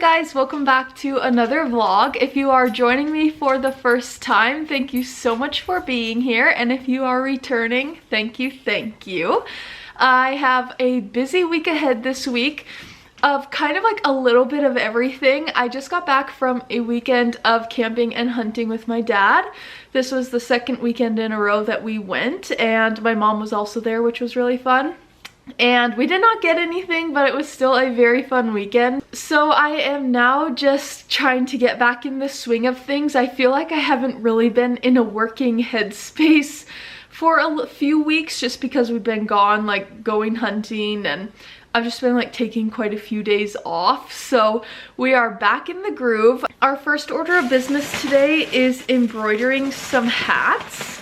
guys, welcome back to another vlog. If you are joining me for the first time, thank you so much for being here, and if you are returning, thank you. I have a busy week ahead this week of kind of like a little bit of everything. I just got back from a weekend of camping and hunting with my dad. This was the second weekend in a row that we went, and my mom was also there, which was really fun. And we did not get anything, but it was still a very fun weekend. So I am now just trying to get back in the swing of things. I feel like I haven't really been in a working headspace for a few weeks just because we've been gone, like going hunting, and I've just been like taking quite a few days off. So we are back in the groove. Our first order of business today is embroidering some hats.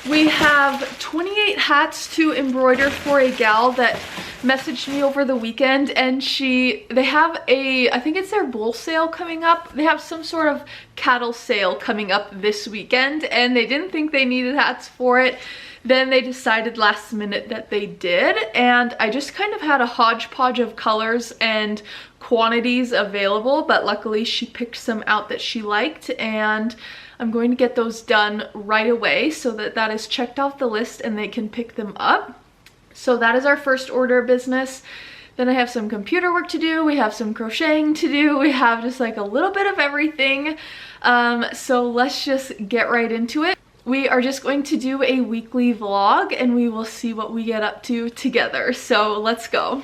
We have 28 hats to embroider for a gal that messaged me over the weekend, and they have I think it's their bull sale coming up. They have some sort of cattle sale coming up this weekend, and they didn't think they needed hats for it. Then they decided last minute that they did, and I just kind of had a hodgepodge of colors and quantities available, but luckily she picked some out that she liked, and I'm going to get those done right away so that is checked off the list and they can pick them up. So that is our first order of business. Then I have some computer work to do, we have some crocheting to do, we have just like a little bit of everything. So let's just get right into it. We are just going to do a weekly vlog and we will see what we get up to together. So let's go.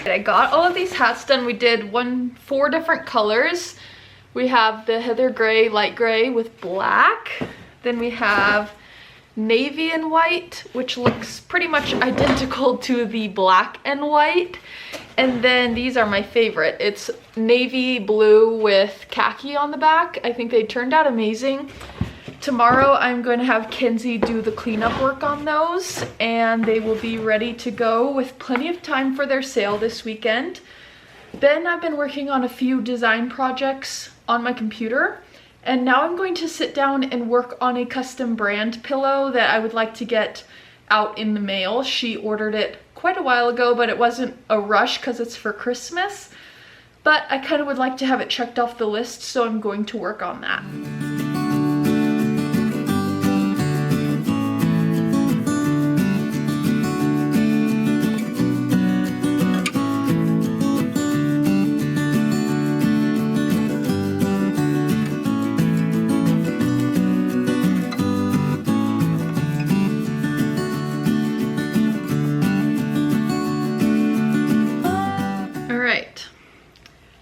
I got all of these hats done. We did 4 different colors. We have the heather gray, light gray with black. Then we have navy and white, which looks pretty much identical to the black and white. And then these are my favorite. It's navy blue with khaki on the back. I think they turned out amazing. Tomorrow I'm going to have Kenzie do the cleanup work on those, and they will be ready to go with plenty of time for their sale this weekend. Then I've been working on a few design projects on my computer, and now I'm going to sit down and work on a custom brand pillow that I would like to get out in the mail. She ordered it quite a while ago, but it wasn't a rush because it's for Christmas. But I kind of would like to have it checked off the list, so I'm going to work on that.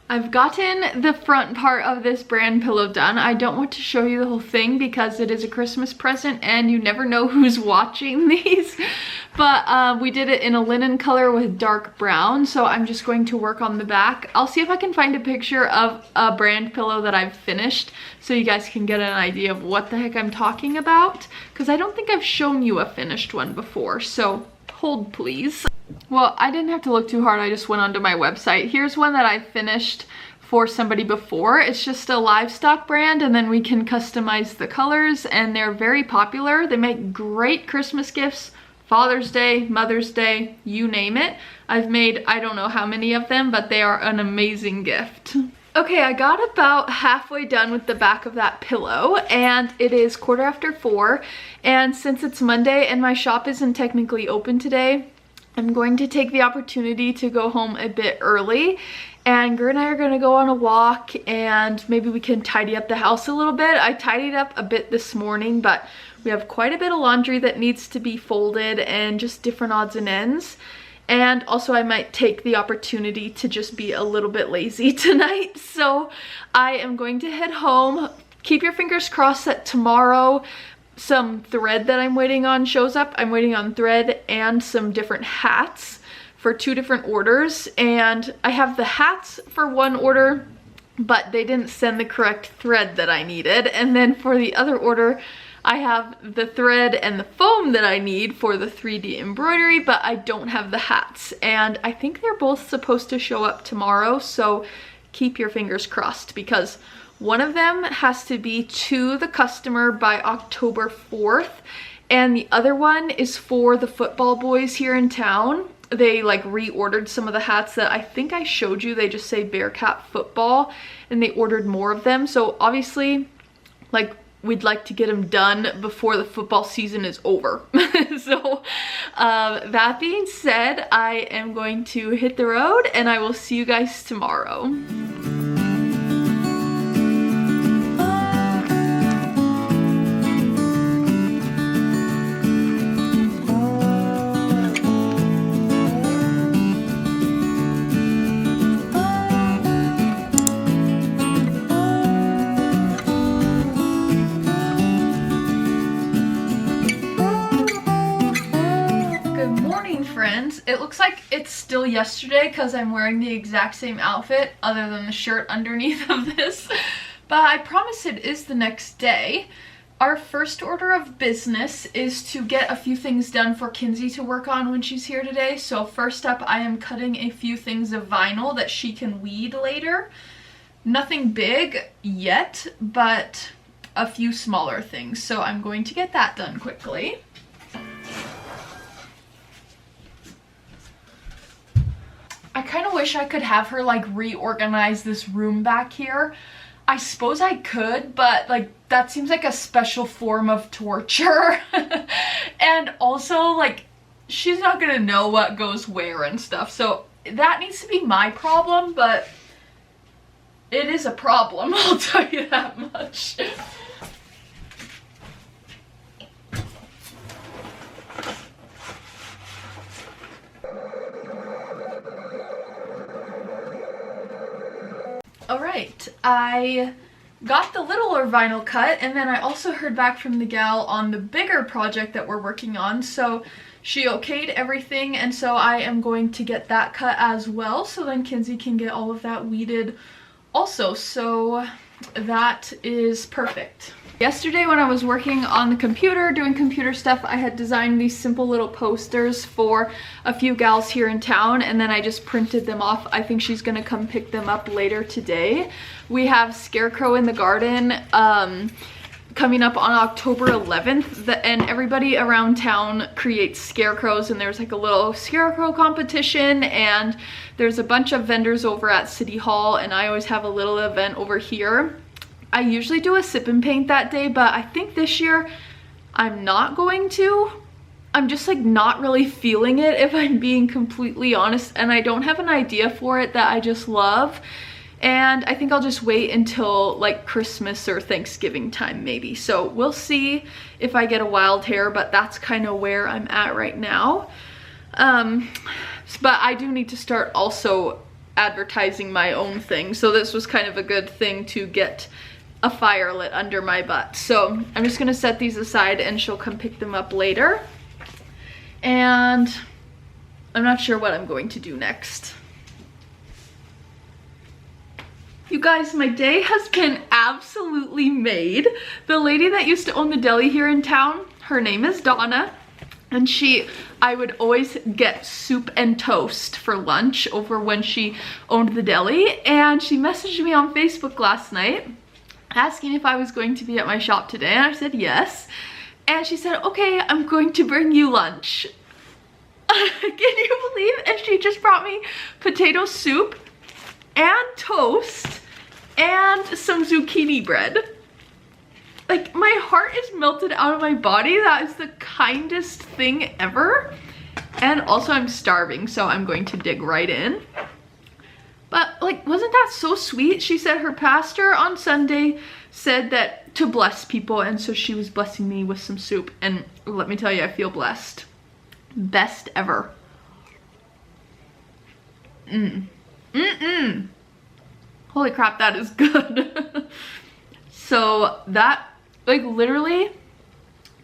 I've gotten the front part of this brand pillow done. I don't want to show you the whole thing because it is a Christmas present and you never know who's watching these. But we did it in a linen color with dark brown, so I'm just going to work on the back. I'll see if I can find a picture of a brand pillow that I've finished so you guys can get an idea of what the heck I'm talking about, because I don't think I've shown you a finished one before, so hold please. Well, I didn't have to look too hard, I just went onto my website. Here's one that I finished for somebody before. It's just a livestock brand, and then we can customize the colors, and they're very popular. They make great Christmas gifts, Father's Day, Mother's Day, you name it. I've made I don't know how many of them, but they are an amazing gift. Okay, I got about halfway done with the back of that pillow, and it is 4:15, and since it's Monday and my shop isn't technically open today, I'm going to take the opportunity to go home a bit early, and Gru and I are going to go on a walk, and maybe we can tidy up the house a little bit. I tidied up a bit this morning, but we have quite a bit of laundry that needs to be folded and just different odds and ends. And also I might take the opportunity to just be a little bit lazy tonight. So I am going to head home. Keep your fingers crossed that tomorrow some thread that I'm waiting on shows up. I'm waiting on thread and some different hats for 2 different orders, and I have the hats for one order, but they didn't send the correct thread that I needed. And then for the other order, I have the thread and the foam that I need for the 3D embroidery, but I don't have the hats. And I think they're both supposed to show up tomorrow, so keep your fingers crossed, because one of them has to be to the customer by October 4th, and the other one is for the football boys here in town. They like reordered some of the hats that I think I showed you. They just say Bearcat football, and they ordered more of them. So obviously, like, we'd like to get them done before the football season is over. So that being said, I am going to hit the road, and I will see you guys tomorrow. It looks like it's still yesterday because I'm wearing the exact same outfit other than the shirt underneath of this, but I promise it is the next day. Our first order of business is to get a few things done for Kinsey to work on when she's here today. So first up, I am cutting a few things of vinyl that she can weed later. Nothing big yet, but a few smaller things. So I'm going to get that done quickly. I kind of wish I could have her like reorganize this room back here. I suppose I could, but like that seems like a special form of torture. And also like she's not gonna know what goes where and stuff, so that needs to be my problem, but it is a problem, I'll tell you that much. Alright, I got the littler vinyl cut, and then I also heard back from the gal on the bigger project that we're working on, so she okayed everything, and so I am going to get that cut as well, so then Kinsey can get all of that weeded also, so that is perfect. Yesterday when I was working on the computer, doing computer stuff, I had designed these simple little posters for a few gals here in town, and then I just printed them off. I think she's gonna come pick them up later today. We have Scarecrow in the Garden coming up on October 11th, and everybody around town creates scarecrows, and there's like a little scarecrow competition, and there's a bunch of vendors over at City Hall, and I always have a little event over here. I usually do a sip and paint that day, but I think this year I'm not going to. I'm just like not really feeling it, if I'm being completely honest, and I don't have an idea for it that I just love. And I think I'll just wait until like Christmas or Thanksgiving time maybe. So we'll see if I get a wild hair, but that's kind of where I'm at right now. But I do need to start also advertising my own thing. So this was kind of a good thing to get a fire lit under my butt. So I'm just gonna set these aside and she'll come pick them up later. And I'm not sure what I'm going to do next. You guys, my day has been absolutely made. The lady that used to own the deli here in town, her name is Donna, and I would always get soup and toast for lunch over when she owned the deli, and she messaged me on Facebook last night asking if I was going to be at my shop today, and I said yes. And she said, okay, I'm going to bring you lunch. Can you believe? And she just brought me potato soup and toast and some zucchini bread. Like, my heart is melted out of my body. That is the kindest thing ever. And also I'm starving, so I'm going to dig right in. But like, wasn't that so sweet? She said her pastor on Sunday said that to bless people, and so she was blessing me with some soup, and let me tell you, I feel blessed. Best ever. Holy crap, that is good. So that, like, literally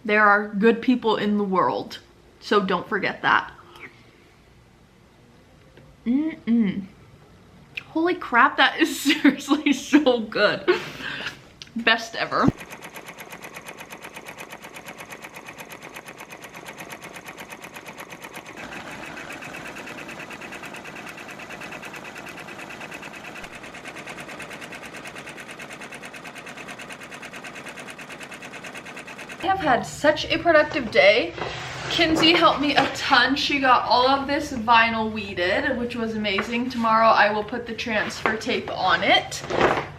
There are good people in the world, so don't forget that. Holy crap, that is seriously so good. Best ever. I have had such a productive day. Kinsey helped me a ton. She got all of this vinyl weeded, which was amazing. Tomorrow I will put the transfer tape on it.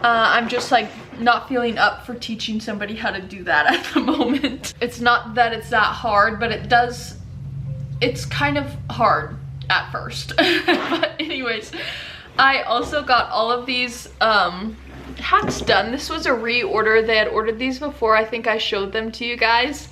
I'm just like not feeling up for teaching somebody how to do that at the moment. It's not that it's that hard, but it's kind of hard at first. But anyways, I also got all of these hats done. This was a reorder. They had ordered these before. I think I showed them to you guys.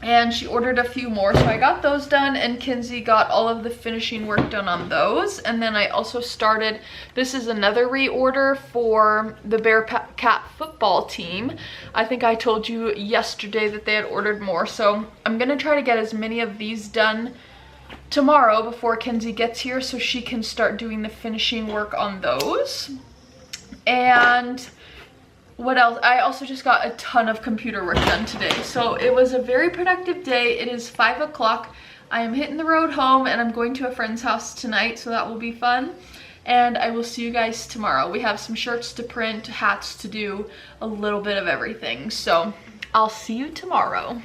And she ordered a few more, so I got those done, and Kinsey got all of the finishing work done on those. And then I also started, this is another reorder for the Bearcat football team. I think I told you yesterday that they had ordered more, so I'm gonna try to get as many of these done tomorrow before Kinsey gets here so she can start doing the finishing work on those. And what else? I also just got a ton of computer work done today. So it was a very productive day. It is 5 o'clock. I am hitting the road home and I'm going to a friend's house tonight, so that will be fun. And I will see you guys tomorrow. We have some shirts to print, hats to do, a little bit of everything. So I'll see you tomorrow.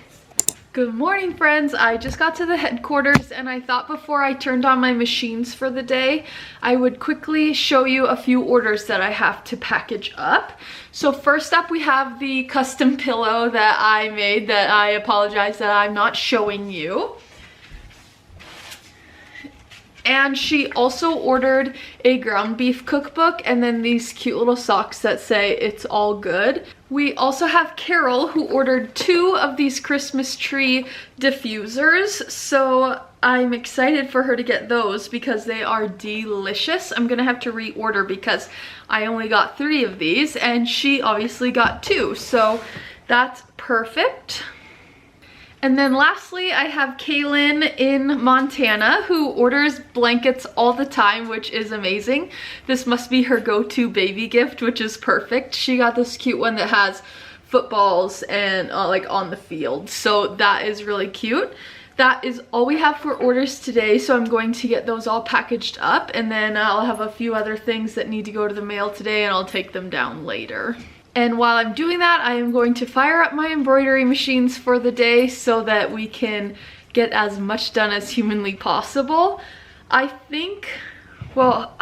Good morning, friends. I just got to the headquarters and I thought before I turned on my machines for the day, I would quickly show you a few orders that I have to package up. So first up, we have the custom pillow that I made that I apologize that I'm not showing you. And she also ordered a ground beef cookbook and then these cute little socks that say it's all good. We also have Carol, who ordered 2 of these Christmas tree diffusers. So I'm excited for her to get those because they are delicious. I'm gonna have to reorder because I only got 3 of these and she obviously got 2. So that's perfect. And then lastly, I have Kaylin in Montana who orders blankets all the time, which is amazing. This must be her go-to baby gift, which is perfect. She got this cute one that has footballs and like on the field. So that is really cute. That is all we have for orders today. So I'm going to get those all packaged up and then I'll have a few other things that need to go to the mail today and I'll take them down later. And while I'm doing that, I am going to fire up my embroidery machines for the day so that we can get as much done as humanly possible. I think, well,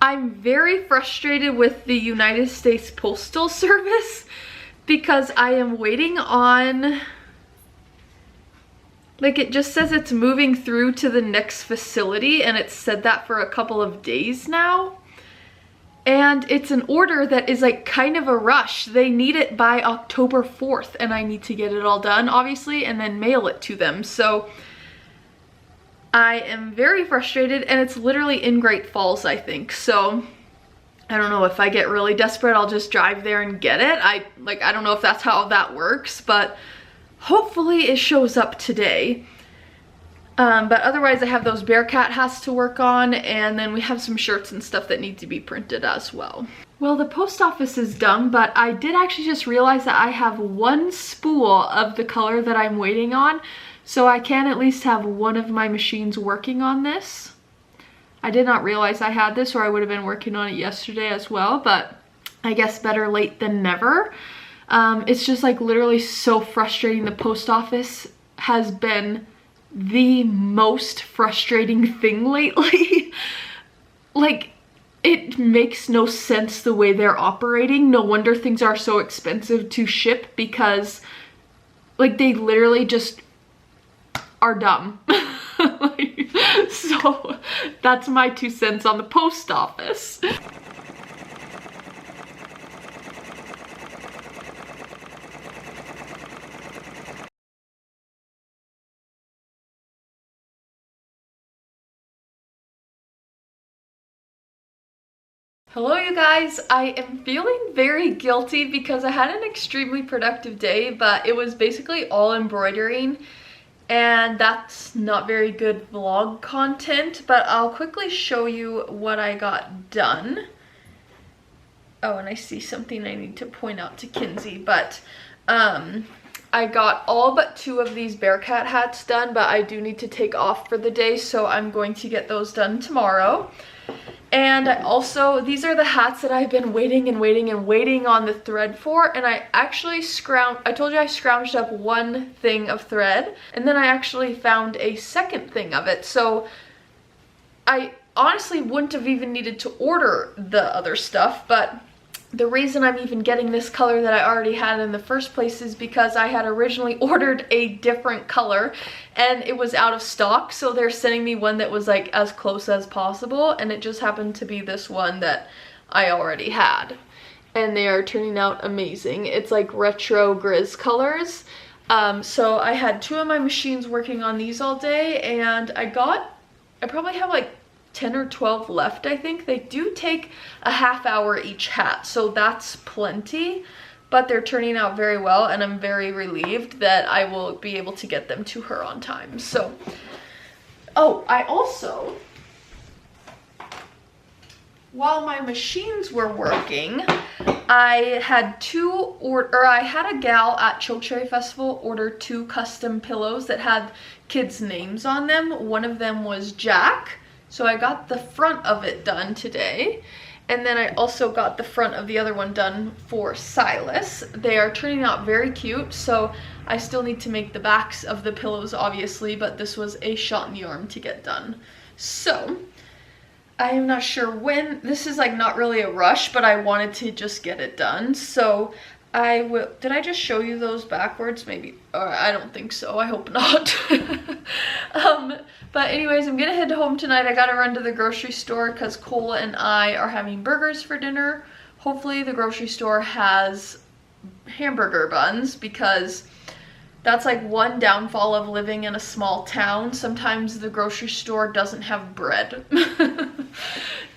I'm very frustrated with the United States Postal Service because I am waiting on, like it just says it's moving through to the next facility and it's said that for a couple of days now. And it's an order that is like kind of a rush. They need it by October 4th and I need to get it all done, obviously, and then mail it to them. So I am very frustrated and it's literally in Great Falls, I think. So I don't know, if I get really desperate, I'll just drive there and get it. I don't know if that's how that works, but hopefully it shows up today. But otherwise I have those Bearcat hats to work on and then we have some shirts and stuff that need to be printed as well. Well, the post office is done, but I did actually just realize that I have 1 spool of the color that I'm waiting on. So I can at least have one of my machines working on this. I did not realize I had this or I would have been working on it yesterday as well, but I guess better late than never. It's just like literally so frustrating. The post office has been the most frustrating thing lately. Like, it makes no sense the way they're operating. No wonder things are so expensive to ship because like they literally just are dumb. So that's my 2 cents on the post office. Hello you guys, I am feeling very guilty because I had an extremely productive day, but it was basically all embroidering and that's not very good vlog content, but I'll quickly show you what I got done. Oh, and I see something I need to point out to Kinsey, but I got all but 2 of these Bearcat hats done, but I do need to take off for the day, so I'm going to get those done tomorrow. And I also, these are the hats that I've been waiting on the thread for, and I actually I told you I scrounged up one thing of thread, and then I actually found a second thing of it, so I honestly wouldn't have even needed to order the other stuff, but the reason I'm even getting this color that I already had in the first place is because I had originally ordered a different color and it was out of stock, so they're sending me one that was like as close as possible, and it just happened to be this one that I already had. And they are turning out amazing. It's like retro grizz colors. So I had 2 of my machines working on these all day, and I probably have like 10 or 12 left, I think. They do take a half hour each hat, so that's plenty, but they're turning out very well, and I'm very relieved that I will be able to get them to her on time. So, oh, I also, while my machines were working, I had a gal at Chokecherry Festival order 2 custom pillows that had kids' names on them. One of them was Jack, so I got the front of it done today, and then I also got the front of the other one done for Silas. They are turning out very cute, so I still need to make the backs of the pillows obviously, but this was a shot in the arm to get done. So I am not sure when. This is like not really a rush, but I wanted to just get it done, so I will. Did I just show you those backwards? Maybe, or I don't think so. I hope not. But anyways, I'm gonna head home tonight. I gotta run to the grocery store because Cole and I are having burgers for dinner. Hopefully the grocery store has hamburger buns, because that's like one downfall of living in a small town. Sometimes the grocery store doesn't have bread.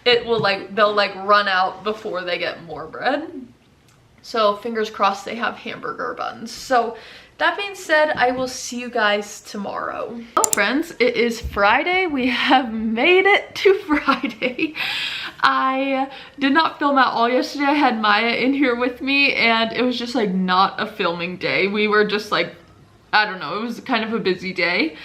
They'll like run out before they get more bread. So fingers crossed they have hamburger buns. So that being said, I will see you guys tomorrow. Hello friends, it is Friday. We have made it to Friday. I did not film at all yesterday. I had Maya in here with me, and it was just like not a filming day. We were just like, I don't know, it was kind of a busy day.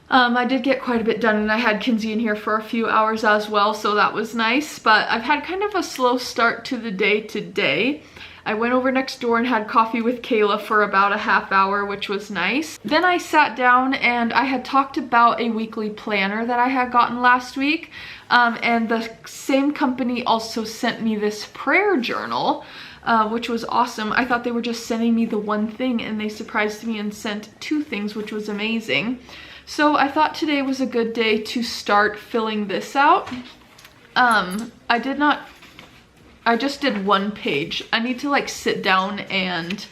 I did get quite a bit done, and I had Kinsey in here for a few hours as well, so that was nice. But I've had kind of a slow start to the day today. I went over next door and had coffee with Kayla for about a half hour, which was nice. Then I sat down and I had talked about a weekly planner that I had gotten last week. And the same company also sent me this prayer journal, which was awesome. I thought they were just sending me the one thing, and they surprised me and sent 2 things, which was amazing. So I thought today was a good day to start filling this out. I just did 1 page. I need to like sit down and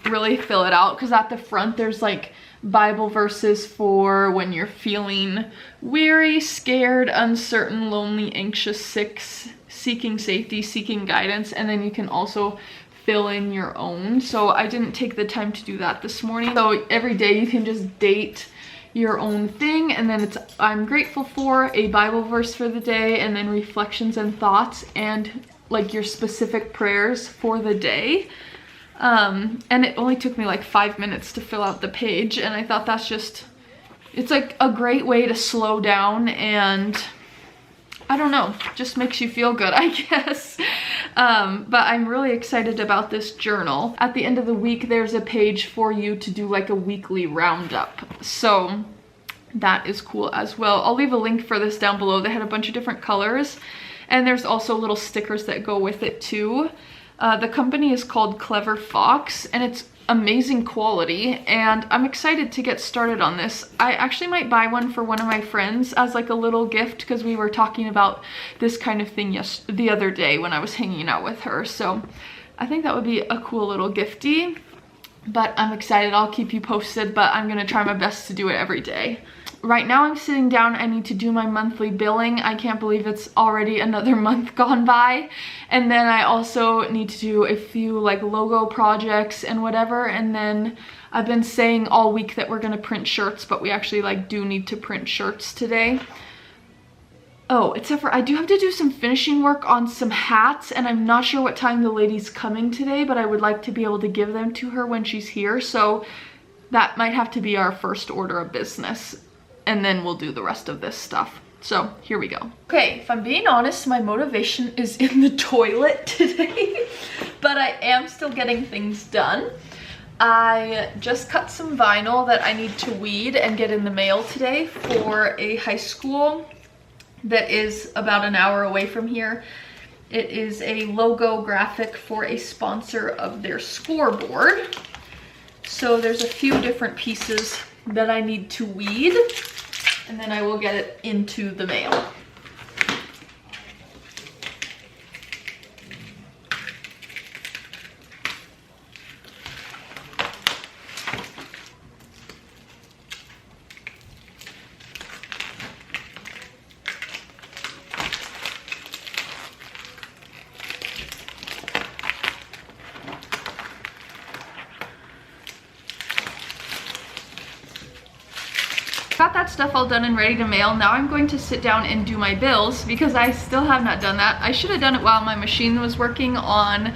really fill it out, because at the front there's like Bible verses for when you're feeling weary, scared, uncertain, lonely, anxious, sick, seeking safety, seeking guidance, and then you can also fill in your own. So I didn't take the time to do that this morning. So every day you can just date your own thing, and then it's I'm grateful for, a Bible verse for the day, and then reflections and thoughts, and like your specific prayers for the day. And it only took me like 5 minutes to fill out the page, and I thought that's just, it's like a great way to slow down, and I don't know, just makes you feel good, I guess. But I'm really excited about this journal. At the end of the week, there's a page for you to do like a weekly roundup. So that is cool as well. I'll leave a link for this down below. They had a bunch of different colors, and there's also little stickers that go with it too. The company is called Clever Fox, and it's amazing quality, and I'm excited to get started on this. I actually might buy one for one of my friends as like a little gift, because we were talking about this kind of thing the other day when I was hanging out with her. So I think that would be a cool little gifty, but I'm excited. I'll keep you posted, but I'm gonna try my best to do it every day. right now I'm sitting down. I need to do my monthly billing. I can't believe it's already another month gone by. And then I also need to do a few like logo projects and whatever. And then I've been saying all week that we're gonna print shirts, but we actually like do need to print shirts today. Oh, except for I do have to do some finishing work on some hats, and I'm not sure what time the lady's coming today, but I would like to be able to give them to her when she's here. So that might have to be our first order of business, and then we'll do the rest of this stuff. So here we go. Okay, if I'm being honest, my motivation is in the toilet today, but I am still getting things done. I just cut some vinyl that I need to weed and get in the mail today for a high school that is about an hour away from here. It is a logo graphic for a sponsor of their scoreboard. So there's a few different pieces that I need to weed, and then I will get it into the mail. Got that stuff all done and ready to mail. Now I'm going to sit down and do my bills because I still have not done that. I should have done it while my machine was working on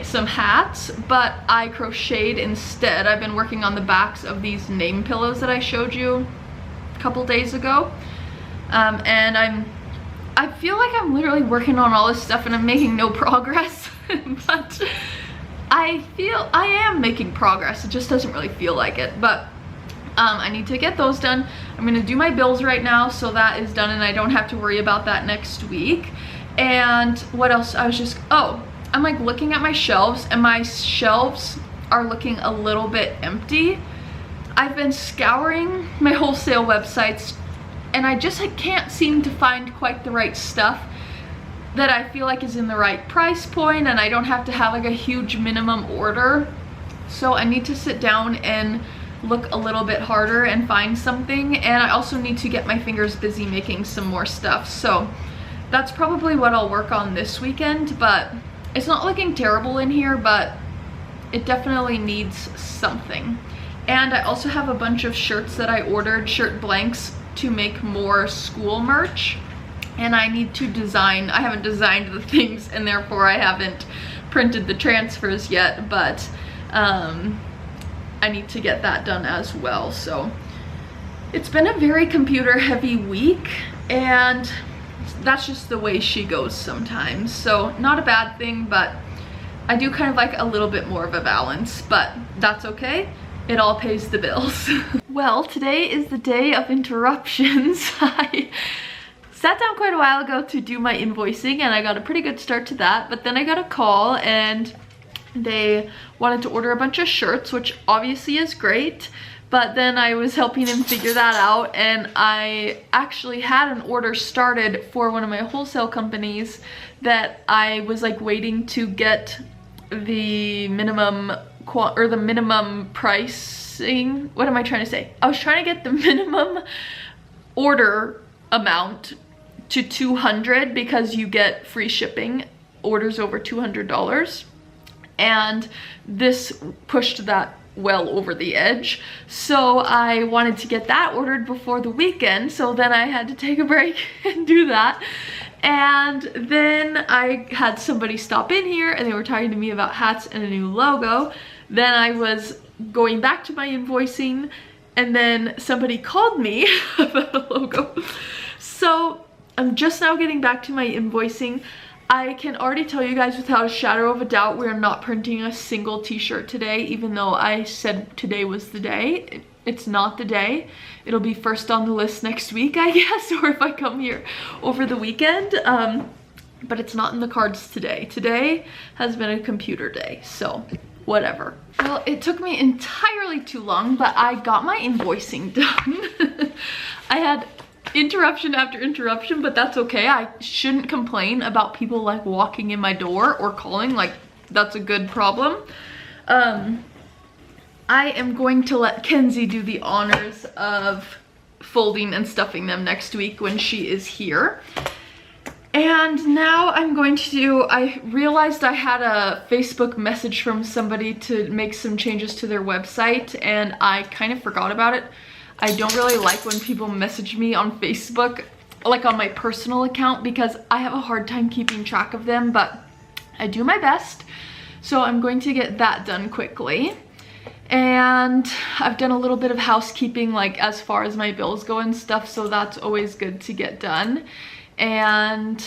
some hats, but I crocheted instead. I've been working on the backs of these name pillows that I showed you a couple days ago. And I feel like I'm literally working on all this stuff and I'm making no progress, but I feel I am making progress. It just doesn't really feel like it, but I need to get those done. I'm gonna do my bills right now, so that is done and I don't have to worry about that next week. And what else? I'm like looking at my shelves, and my shelves are looking a little bit empty. I've been scouring my wholesale websites and I can't seem to find quite the right stuff that I feel like is in the right price point, and I don't have to have like a huge minimum order. So I need to sit down and look a little bit harder and find something, and I also need to get my fingers busy making some more stuff. So that's probably what I'll work on this weekend, but it's not looking terrible in here, but it definitely needs something. And I also have a bunch of shirts that I ordered, shirt blanks, to make more school merch, and I need to design. I haven't designed the things and therefore I haven't printed the transfers yet, but I need to get that done as well. So it's been a very computer heavy week, and that's just the way she goes sometimes. So not a bad thing, but I do kind of like a little bit more of a balance, but that's okay. It all pays the bills. Well, today is the day of interruptions. I sat down quite a while ago to do my invoicing and I got a pretty good start to that, but then I got a call and they wanted to order a bunch of shirts, which obviously is great, but then I was helping him figure that out, and I actually had an order started for one of my wholesale companies that I was like waiting to get the minimum pricing. What am I trying to say? I was trying to get the minimum order amount to $200 because you get free shipping orders over $200. And this pushed that well over the edge. So I wanted to get that ordered before the weekend, so then I had to take a break and do that. And then I had somebody stop in here and they were talking to me about hats and a new logo. Then I was going back to my invoicing and then somebody called me about a logo. So I'm just now getting back to my invoicing. I can already tell you guys without a shadow of a doubt we're not printing a single t-shirt today, even though I said today was the day. It's not the day. It'll be first on the list next week, I guess, or if I come here over the weekend. But it's not in the cards today. Today has been a computer day, so whatever. Well, it took me entirely too long, but I got my invoicing done. I had interruption after interruption, but that's okay. I shouldn't complain about people like walking in my door or calling. Like, that's a good problem. I am going to let Kenzie do the honors of folding and stuffing them next week when she is here. And now I'm going to do, I realized I had a Facebook message from somebody to make some changes to their website, and I kind of forgot about it. I don't really like when people message me on Facebook, like on my personal account, because I have a hard time keeping track of them, but I do my best. So I'm going to get that done quickly. And I've done a little bit of housekeeping, like as far as my bills go and stuff, so that's always good to get done. And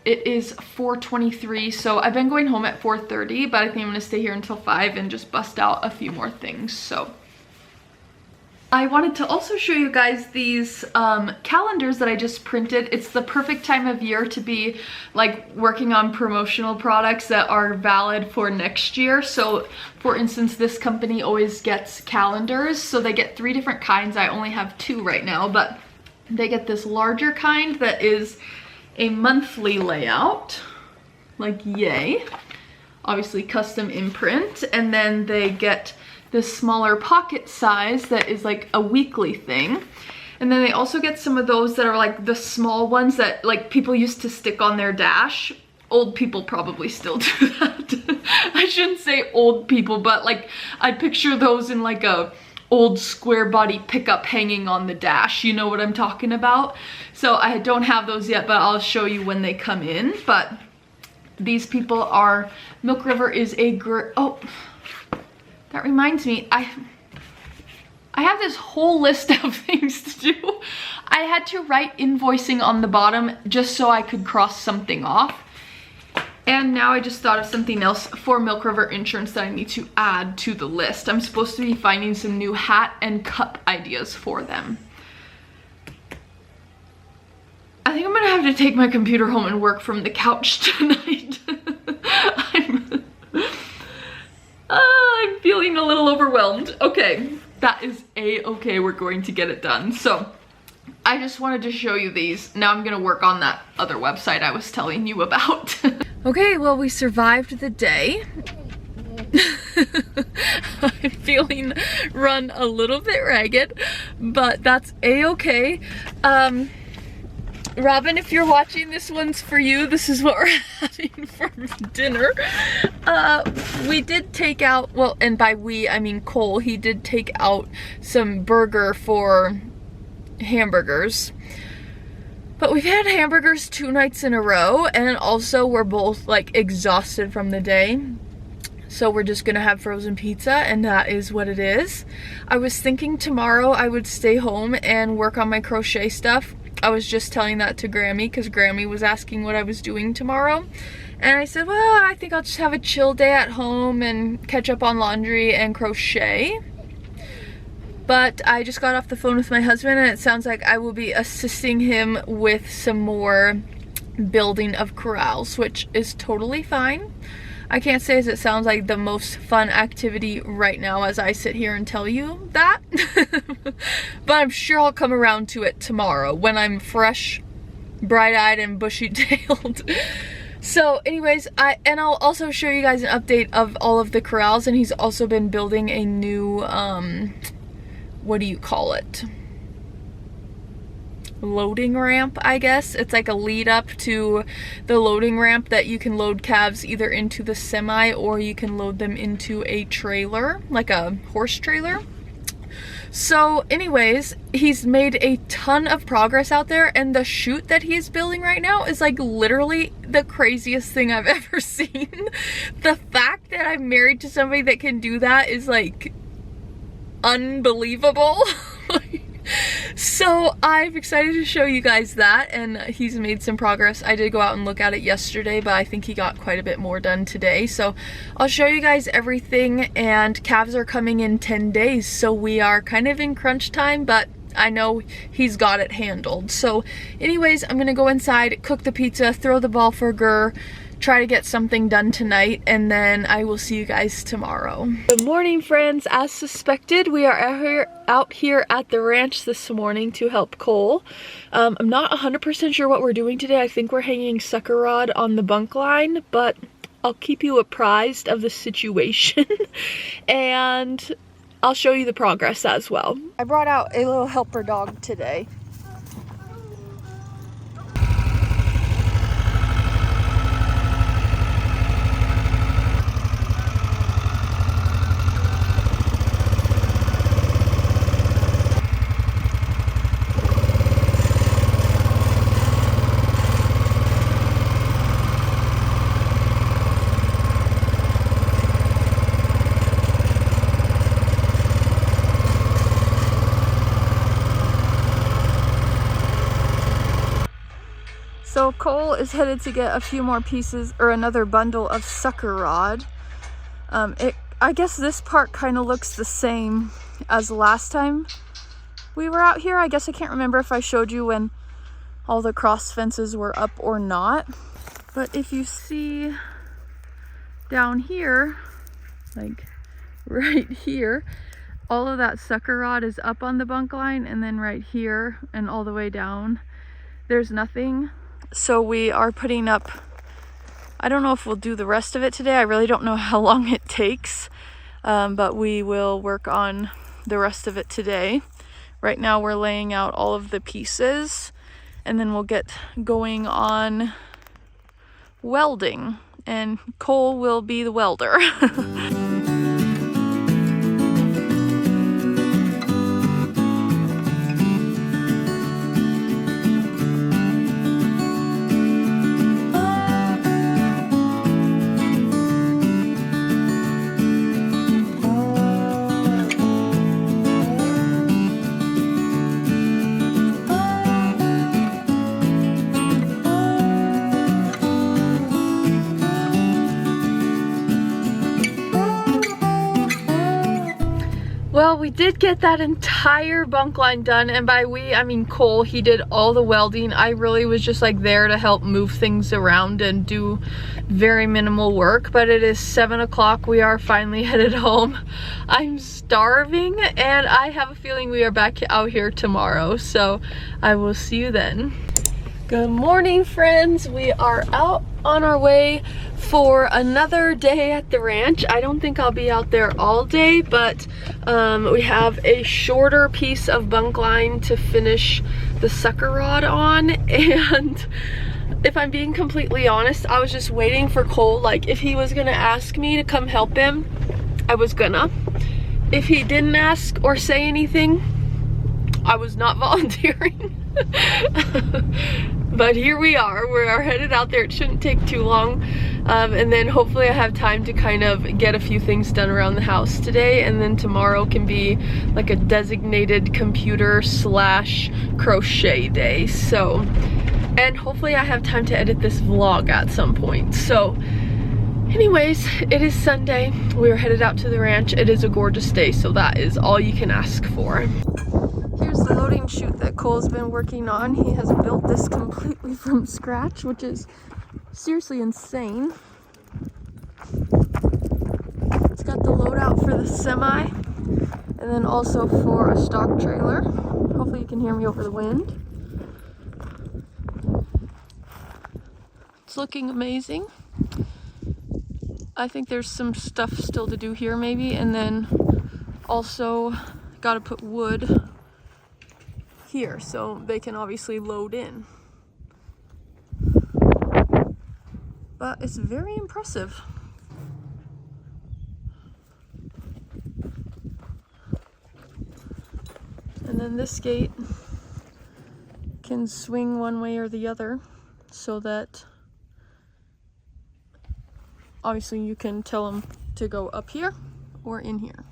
it is 4:23, so I've been going home at 4:30, but I think I'm gonna stay here until 5 and just bust out a few more things. So I wanted to also show you guys these calendars that I just printed. It's the perfect time of year to be like working on promotional products that are valid for next year. So for instance, this company always gets calendars, so they get 3 different kinds. I only have 2 right now, but they get this larger kind that is a monthly layout, like yay, obviously custom imprint, and then they get this smaller pocket size that is like a weekly thing. And then they also get some of those that are like the small ones that like people used to stick on their dash. Old people probably still do that. I shouldn't say old people, but like I picture those in like a old square body pickup hanging on the dash. You know what I'm talking about? So I don't have those yet, but I'll show you when they come in. But these people are, Milk River is a oh, that reminds me, I have this whole list of things to do. I had to write invoicing on the bottom just so I could cross something off. And now I just thought of something else for Milk River Insurance that I need to add to the list. I'm supposed to be finding some new hat and cup ideas for them. I think I'm gonna have to take my computer home and work from the couch tonight. I'm feeling a little overwhelmed. Okay, that is a-okay, we're going to get it done. So I just wanted to show you these. Now I'm gonna work on that other website I was telling you about. Okay, well, we survived the day. I'm feeling run a little bit ragged, but that's a-okay. Robin, if you're watching, this one's for you. This is what we're having for dinner. We did take out, well, and by we, I mean Cole, he did take out some burger for hamburgers. But we've had hamburgers 2 nights in a row, and also we're both like exhausted from the day. So we're just gonna have frozen pizza, and that is what it is. I was thinking tomorrow I would stay home and work on my crochet stuff. I was just telling that to Grammy because Grammy was asking what I was doing tomorrow. And I said, well, I think I'll just have a chill day at home and catch up on laundry and crochet. But I just got off the phone with my husband, and it sounds like I will be assisting him with some more building of corrals, which is totally fine. I can't say as it sounds like the most fun activity right now as I sit here and tell you that. But I'm sure I'll come around to it tomorrow when I'm fresh, bright-eyed, and bushy-tailed. So anyways, I'll also show you guys an update of all of the corrals, and he's also been building a new, what do you call it? Loading ramp, I guess. It's like a lead up to the loading ramp that you can load calves either into the semi or you can load them into a trailer, like a horse trailer. So anyways, he's made a ton of progress out there, and the chute that he's building right now is like literally the craziest thing I've ever seen. The fact that I'm married to somebody that can do that is like unbelievable. So I'm excited to show you guys that, and he's made some progress. I did go out and look at it yesterday, but I think he got quite a bit more done today. So I'll show you guys everything, and calves are coming in 10 days, so we are kind of in crunch time, but I know he's got it handled. So anyways, I'm gonna go inside, cook the pizza, throw the ball for Gur, try to get something done tonight, and then I will see you guys tomorrow. Good morning, friends. As suspected, we are out here at the ranch this morning to help Cole. I'm not 100% sure what we're doing today. I think we're hanging sucker rod on the bunk line, but I'll keep you apprised of the situation. And I'll show you the progress as well. I brought out a little helper dog today. So Cole is headed to get a few more pieces or another bundle of sucker rod. I guess this part kind of looks the same as last time we were out here. I guess I can't remember if I showed you when all the cross fences were up or not. But if you see down here, like right here, all of that sucker rod is up on the bunk line, and then right here and all the way down, there's nothing. So we are putting up, I don't know if we'll do the rest of it today. I really don't know how long it takes, but we will work on the rest of it today. Right now we're laying out all of the pieces, and then we'll get going on welding, and Cole will be the welder. Well, we did get that entire bunk line done, and by we, I mean Cole. He did all the welding. I really was just like there to help move things around and do very minimal work, but it is 7 o'clock. We are finally headed home. I'm starving, and I have a feeling we are back out here tomorrow, so I will see you then. Good morning, friends. We are out on our way for another day at the ranch. I don't think I'll be out there all day, but we have a shorter piece of bunk line to finish the sucker rod on. And if I'm being completely honest, I was just waiting for Cole. Like, if he was gonna ask me to come help him, I was gonna. If he didn't ask or say anything, I was not volunteering. But here we are. We are headed out there. It shouldn't take too long, and then hopefully I have time to kind of get a few things done around the house today, and then tomorrow can be like a designated computer / crochet day. So, and hopefully I have time to edit this vlog at some point. So anyways, it is Sunday. We are headed out to the ranch. It is a gorgeous day, so that is all you can ask for. Here's the loading chute that Cole's been working on. He has built this completely from scratch, which is seriously insane. It's got the loadout for the semi, and then also for a stock trailer. Hopefully you can hear me over the wind. It's looking amazing. I think there's some stuff still to do here maybe, and then also got to put wood here so they can obviously load in. But it's very impressive. And then this gate can swing one way or the other, so that obviously you can tell them to go up here or in here.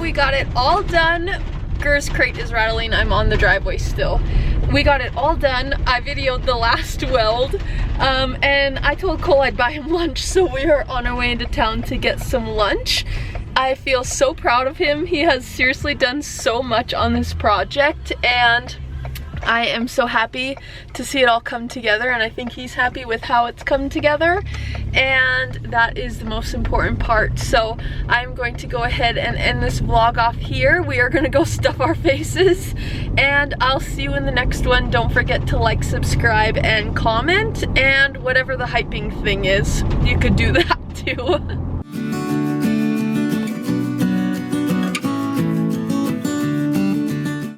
we got it all done. Gur's crate is rattling. I'm on the driveway still. We got it all done. I videoed the last weld, and I told Cole I'd buy him lunch, so we are on our way into town to get some lunch. I feel so proud of him. He has seriously done so much on this project, and I am so happy to see it all come together, and I think he's happy with how it's come together, and that is the most important part. So I'm going to go ahead and end this vlog off here. We are gonna go stuff our faces, and I'll see you in the next one. Don't forget to like, subscribe, and comment, and whatever the hyping thing is, you could do that too.